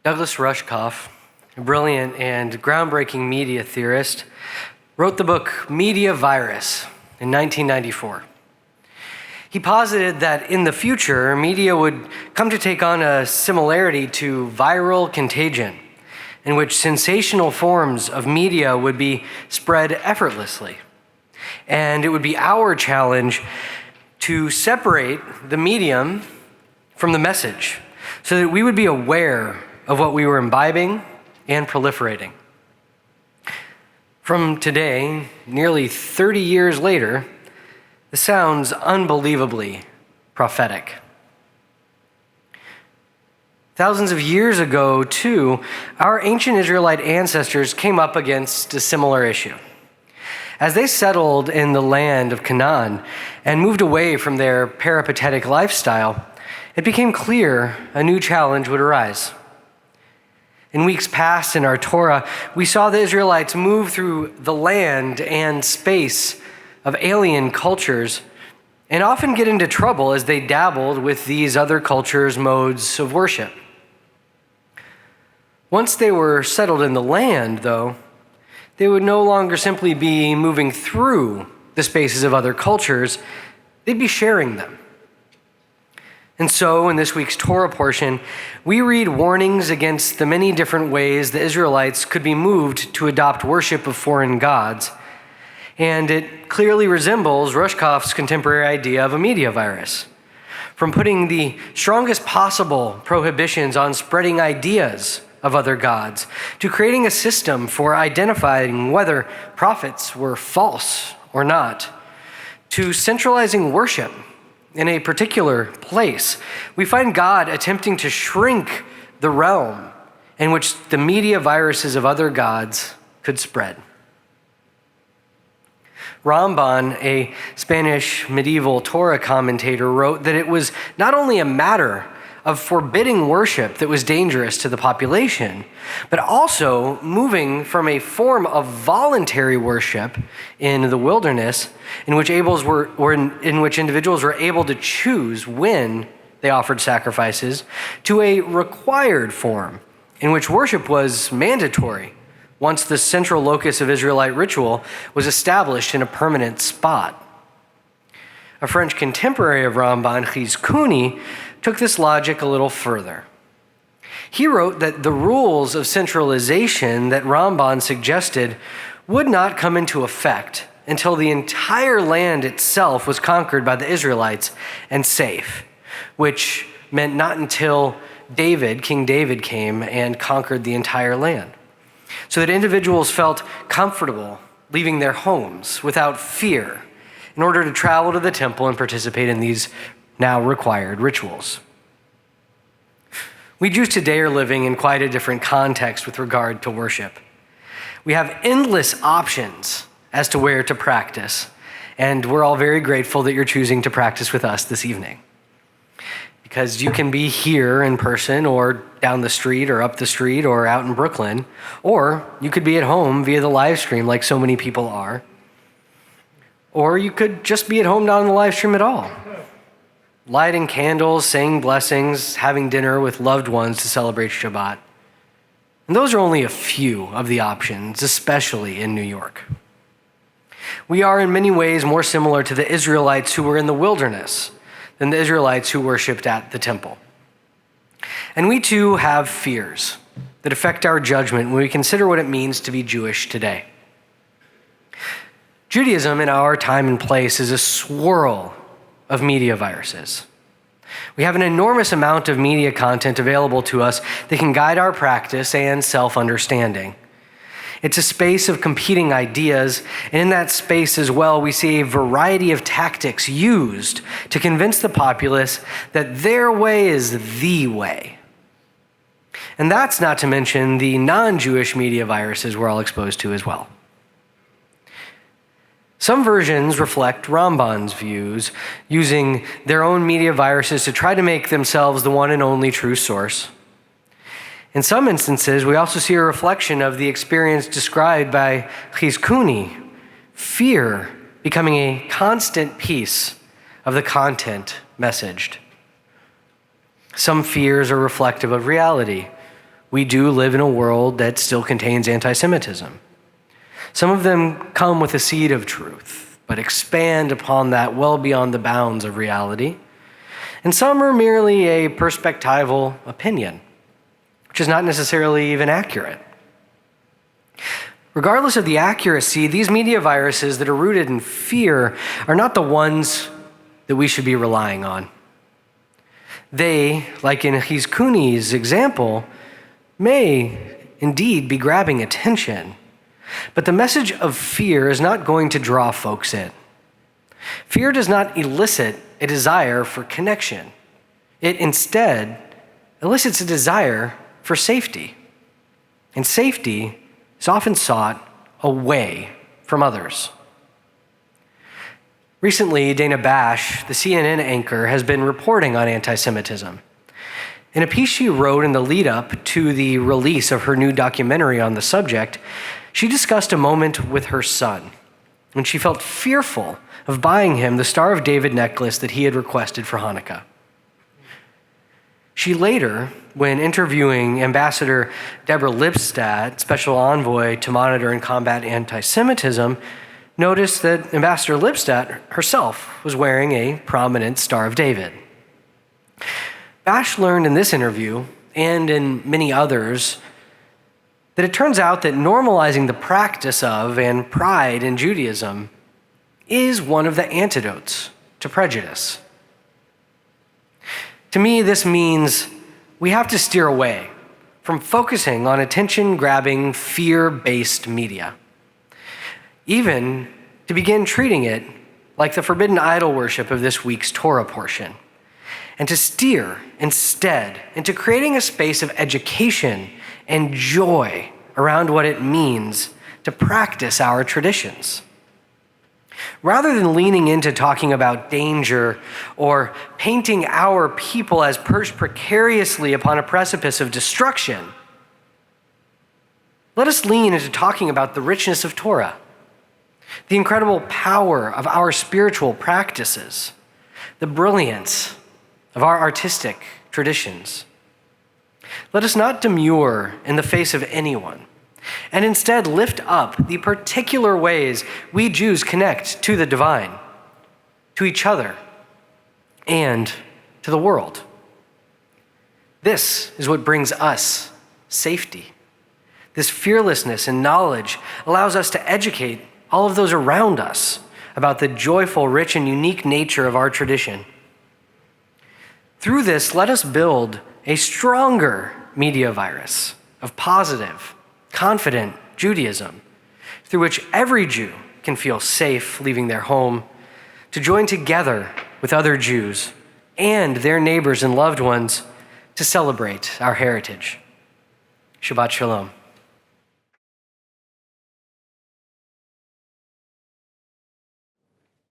Douglas Rushkoff, a brilliant and groundbreaking media theorist, wrote the book Media Virus in 1994. He posited that in the future, media would come to take on a similarity to viral contagion, in which sensational forms of media would be spread effortlessly. And it would be our challenge to separate the medium from the message so that we would be aware of what we were imbibing and proliferating. From today, nearly 30 years later, this sounds unbelievably prophetic. Thousands of years ago, too, our ancient Israelite ancestors came up against a similar issue. As they settled in the land of Canaan and moved away from their peripatetic lifestyle, it became clear a new challenge would arise. In weeks past in our Torah, we saw the Israelites move through the land and space of alien cultures and often get into trouble as they dabbled with these other cultures' modes of worship. Once they were settled in the land, though, they would no longer simply be moving through the spaces of other cultures, they'd be sharing them. And so, in this week's Torah portion, we read warnings against the many different ways the Israelites could be moved to adopt worship of foreign gods. And it clearly resembles Rushkoff's contemporary idea of a media virus. From putting the strongest possible prohibitions on spreading ideas of other gods, to creating a system for identifying whether prophets were false or not, to centralizing worship in a particular place, we find God attempting to shrink the realm in which the media viruses of other gods could spread. Ramban, a Spanish medieval Torah commentator, wrote that it was not only a matter of forbidding worship that was dangerous to the population, but also moving from a form of voluntary worship in the wilderness in which individuals were able to choose when they offered sacrifices, to a required form in which worship was mandatory once the central locus of Israelite ritual was established in a permanent spot. A French contemporary of Ramban, Kahn, took this logic a little further. He wrote that the rules of centralization that Ramban suggested would not come into effect until the entire land itself was conquered by the Israelites and safe, which meant not until King David came and conquered the entire land, so that individuals felt comfortable leaving their homes without fear in order to travel to the temple and participate in these now required rituals. We Jews today are living in quite a different context with regard to worship. We have endless options as to where to practice, and we're all very grateful that you're choosing to practice with us this evening. Because you can be here in person or down the street or up the street or out in Brooklyn, or you could be at home via the live stream like so many people are. Or you could just be at home not on the live stream at all, lighting candles, saying blessings, having dinner with loved ones to celebrate Shabbat. And those are only a few of the options, especially in New York. We are in many ways more similar to the Israelites who were in the wilderness than the Israelites who worshiped at the temple. And we too have fears that affect our judgment when we consider what it means to be Jewish today. Judaism in our time and place is a swirl of media viruses. We have an enormous amount of media content available to us that can guide our practice and self-understanding. It's a space of competing ideas, and in that space as well, we see a variety of tactics used to convince the populace that their way is the way. And that's not to mention the non-Jewish media viruses we're all exposed to as well. Some versions reflect Ramban's views, using their own media viruses to try to make themselves the one and only true source. In some instances, we also see a reflection of the experience described by Kahn, fear becoming a constant piece of the content messaged. Some fears are reflective of reality, we do live in a world that still contains anti-Semitism. Some of them come with a seed of truth, but expand upon that well beyond the bounds of reality. And some are merely a perspectival opinion, which is not necessarily even accurate. Regardless of the accuracy, these media viruses that are rooted in fear are not the ones that we should be relying on. They, like in Hizkuni's example, may indeed be grabbing attention, but the message of fear is not going to draw folks in. Fear does not elicit a desire for connection. It instead elicits a desire for safety. And safety is often sought away from others. Recently, Dana Bash, the CNN anchor, has been reporting on anti-Semitism. In a piece she wrote in the lead-up to the release of her new documentary on the subject, she discussed a moment with her son when she felt fearful of buying him the Star of David necklace that he had requested for Hanukkah. She later, when interviewing Ambassador Deborah Lipstadt, Special Envoy to Monitor and Combat Anti-Semitism, noticed that Ambassador Lipstadt herself was wearing a prominent Star of David. Bash learned in this interview, and in many others, that it turns out that normalizing the practice of and pride in Judaism is one of the antidotes to prejudice. To me, this means we have to steer away from focusing on attention-grabbing, fear-based media, even to begin treating it like the forbidden idol worship of this week's Torah portion, and to steer instead into creating a space of education and joy around what it means to practice our traditions. Rather than leaning into talking about danger or painting our people as perched precariously upon a precipice of destruction, let us lean into talking about the richness of Torah, the incredible power of our spiritual practices, the brilliance of our artistic traditions. Let us not demur in the face of anyone, and instead lift up the particular ways we Jews connect to the divine, to each other, and to the world. This is what brings us safety. This fearlessness and knowledge allows us to educate all of those around us about the joyful, rich, and unique nature of our tradition. Through this, let us build a stronger media virus of positive, confident Judaism, through which every Jew can feel safe leaving their home, to join together with other Jews and their neighbors and loved ones to celebrate our heritage. Shabbat Shalom.